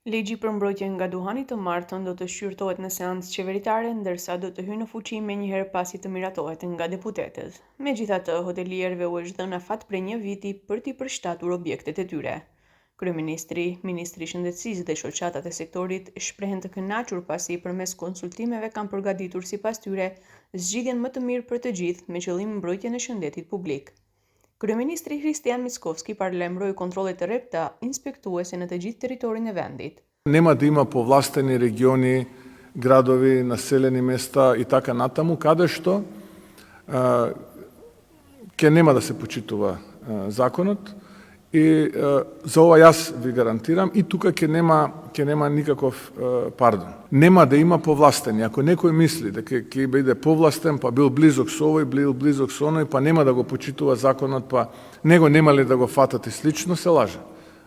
Ligji për mbrojtjen nga duhani të martën do të shqyrtohet në seancë qeveritare, ndërsa do të hyjë në fuqi menjëherë pasi të miratohet nga deputetët. Megjithatë, hotelierëve u është dhënë afat prej një viti për t'i përshtatur objektet e tyre. Kryeministri, Ministri i Shëndetësisë dhe shoqatat e sektorit shprehen të kënaqur pasi përmes konsultimeve kanë përgatitur sipas tyre zgjidhjen më të mirë për të gjithë me qëllim mbrojtjen e shëndetit publik. Kryeministri Hristijan Mickovski paralajmëroi kontrolle të rrepta inspektuese në të gjithë territorin e vendit. Нема да има повластени региони, градови, населени места и така натаму, каде што ќе нема да се почитува законот и за ова јас ви гарантирам и тука ќе нема никаков пардон. Нема да има повластени. Ако некој мисли дека ќе биде повластен, па бил близок со овој, бил близок со оној, па нема да го почитува законот, па него немале да го фатат и слично, се лаже.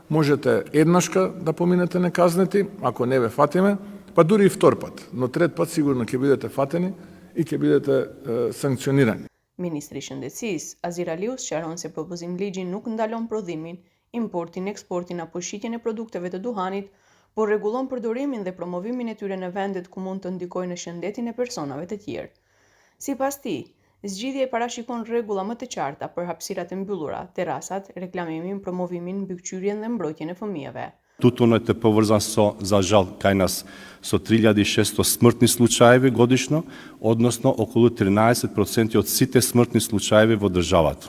Можете еднашка да поминете неказнети, ако не ве фатиме, па дури и втор пат, но трет пат сигурно ќе бидете фатени и ќе бидете санкционирани. Ministri i Shëndetësisë, Azir Alius, sqaron se propozimligji nuk ndalon prodhimin, importin, eksportin apo shitjen e produkteve të duhanit, por rregullon përdorimin dhe promovimin e tyre në vendet ku mund të ndikojnë në shëndetin e personave të tjerë. Sipas tij, zgjidhja e parashikon rregulla më të qarta për hapësirat e mbyllura, terrasat, reklamimin, promovimin, mbikëqyrjen dhe mbrojtjen e fëmijëve. Tutунот е поврзан со, за жал, кај нас со 3600 смртни случаеви годишно, односно околу 13% од сите смртни случаеви во државата.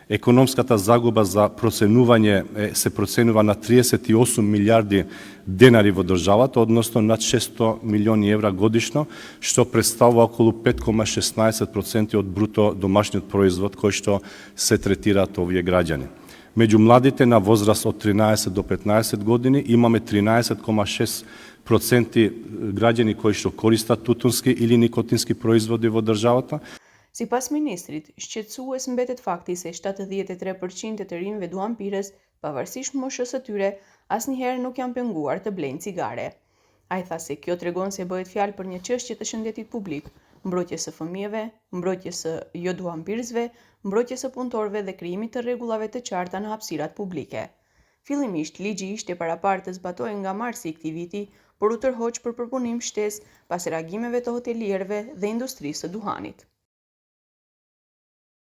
Економската загуба за проценување се проценува на 38 милиарди денари во државата, односно над 600 милиони евра годишно, што представува околу 5,16% од бруто домашниот производ кој што се третираат овие граѓани. Меѓу младите на возраст од 13 до 15 години имаме 13,6% граѓани кои што користат тутунски или никотински производи во државата. Sipas ministrit, shqetësues mbetet fakti se 73% e të rinjve duhanpirës, pavarësisht moshës së tyre, asnjëherë nuk janë penguar të blejnë cigare. Ai tha se kjo tregon se bëhet fjalë për një çështje të shëndetit publik, mbrojtjes së fëmijëve, mbrojtjes së jo duhanpirësve, mbrojtjes së punëtorëve dhe krijimit të rregullave të qarta në hapësirat publike. Fillimisht, ligji ishte paraparë të zbatohej nga marsi i këtij viti, por u tërhoq për përpunim shtesë pas reagimeve të hotelierëve dhe industrisë së duhanit.